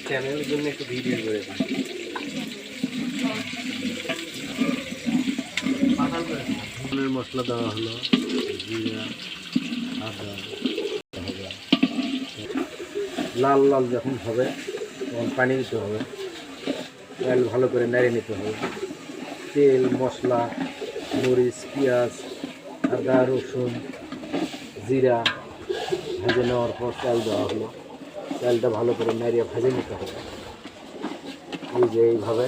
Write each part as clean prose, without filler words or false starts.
চ্যানেলের জন্য একটু ভিডিও করে দিই। মশলা দেওয়া হলো, জিরা, আদা, লাল লাল যখন হবে তখন পানি দিতে হবে, তেল ভালো করে নেড়ে নিতে হবে। তেল, মশলা, মরিচ, পেঁয়াজ, আদা, রসুন, জিরা ভেজে নেওয়ার পর চাল দেওয়া হলো। চালটা ভালো করে নেড়ে ভেজে নিতে হবে। এই যে এইভাবে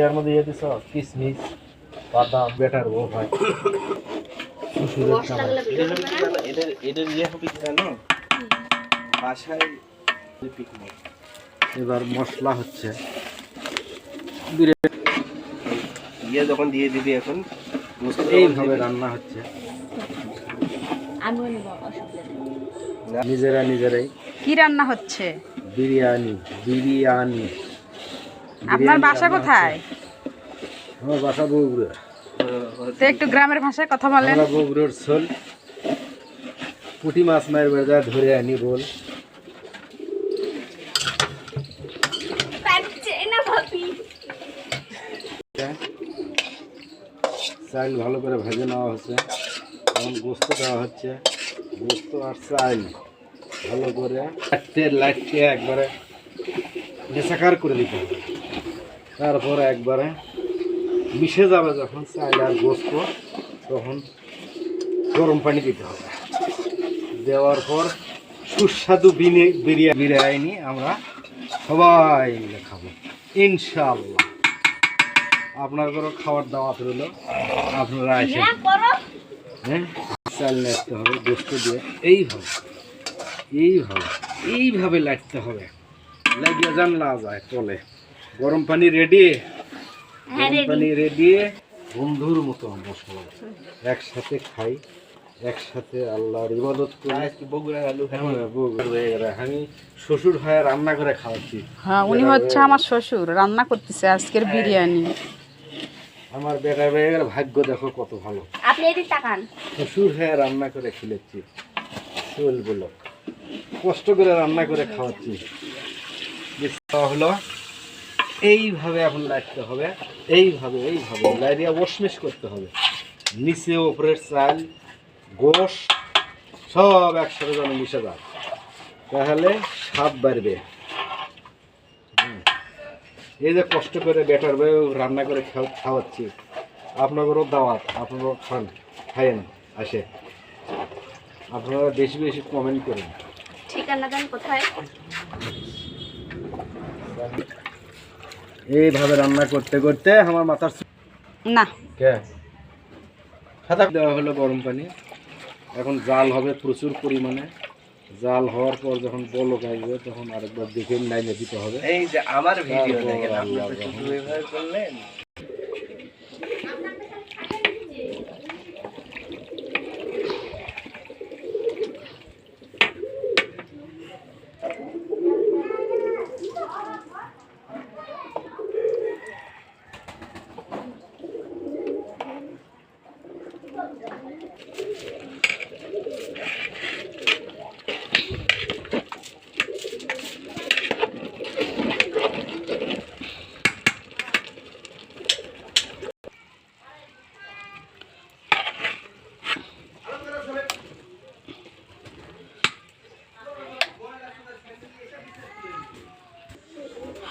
এর মধ্যে দিয়ে দিস কিশমিশ, বাদাম, বেটার ও হয় এবার মশলা হচ্ছে যখন দিয়ে দিবি এখন এইভাবে রান্না হচ্ছে। নিজেরাই কি রান্না হচ্ছে? বিরিয়ানি। বিরিয়ানি। আপনার বাসা কোথায়? আমার বাসা বগুড়া। তো একটু গ্রামের ভাষায় কথা বলেন। আমরা বগুড়ার ছোল, পুঁটি মাছ মায়ের বেড়া ধরে আনি রোল। চাল ভালো করে ভেজে নেওয়া হচ্ছে, এখন গোস্ত দেওয়া হচ্ছে। গোস্ত আর চাল ভালো করে লাইটে একবারে নেশাকার করে দিতে হবে। তারপরে একবারে মিশে যাবে যখন চাল আর গোস্ত, তখন গরম পানি দিতে হবে। দেওয়ার পর সুস্বাদু বিরিয়ানি আমরা সবাই মিলে খাবো ইনশাআল্লাহ। আপনাদেরও খাওয়ার দাওয়াত রইল, আপনারা আসেন। হ্যাঁ, চাল নাড়তে হবে গোস্ত দিয়ে, এইভাবে লাড়তে হবে, লাগিয়ে যান না যায় তলে। গরম পানি রেডি, বন্ধুর মতো আমরা সবাই একসাথে খাই, একসাথে আল্লাহর ইবাদত করি। আমি শ্বশুর হয়ে রান্না করে খাওয়াচ্ছি। হ্যাঁ, উনি হচ্ছে আমার শ্বশুর, রান্না করতেছে আজকের বিরিয়ানি। আমার বেটা বেটার ভাগ্য দেখো কত ভালো। আপনি এদিকে তাকান। শ্বশুর হয়ে রান্না করে খেলেছি, চলগুলো কষ্ট করে রান্না করে খাওয়াচ্ছি। হলো এইভাবে এখন লাইটতে হবে, এইভাবে লাইরিয়া ওশমেশ করতে হবে। নিচে ওপরের চাল, গোশ সব একসাথে যেন মিশে যায়, তাহলে স্বাদ বাড়বে। এই যে কষ্ট করে বেটার রান্না করে খাওয়াচ্ছি, আপনাদেরও দাওয়াত, আপনারাও খান, খাইয়েন আসে। আপনারা বেশি বেশি কমেন্ট করুন। ঠিকানা দেন কোথায়? এইভাবে রান্না করতে করতে আমার মাথার না সাদা দেওয়া হলো গরম পানি। এখন জাল হবে প্রচুর পরিমাণে। জাল হওয়ার পর যখন বলক আসবে তখন আরেকবার দেখে নাইলে দিতে হবে। এই যে আমার ভিডিও দেখেন, আপনারা তো শুধু এভাবে করলেন।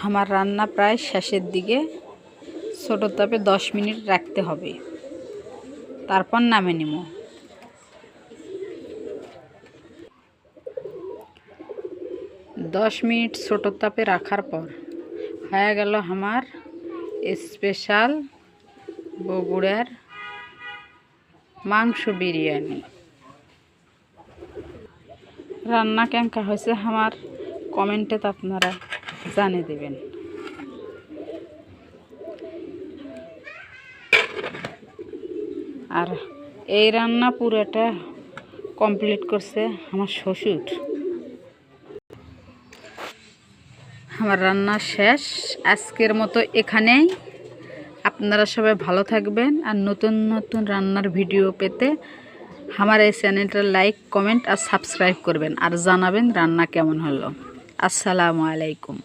আমার রান্না প্রায় শেষের দিকে। ছোটো তাপে 10 মিনিট রাখতে হবে, তারপর নামে নিব। দশ মিনিট ছোটো তাপে রাখার পর হয়ে গেল আমার স্পেশাল বগুড়ার মাংস বিরিয়ানি। রান্না কেমন হয়েছে আমার কমেন্টে আপনারা জানিয়ে দেবেন। আর এই রান্না পুরোটা কমপ্লিট করছে আমার শ্বশুর। আমার রান্না শেষ আজকের মতো এখানেই। আপনারা সবাই ভালো থাকবেন, আর নতুন নতুন রান্নার ভিডিও পেতে আমার এই চ্যানেলটা লাইক কমেন্ট আর সাবস্ক্রাইব করবেন আর জানাবেন রান্না কেমন হলো। আসসালামু আলাইকুম।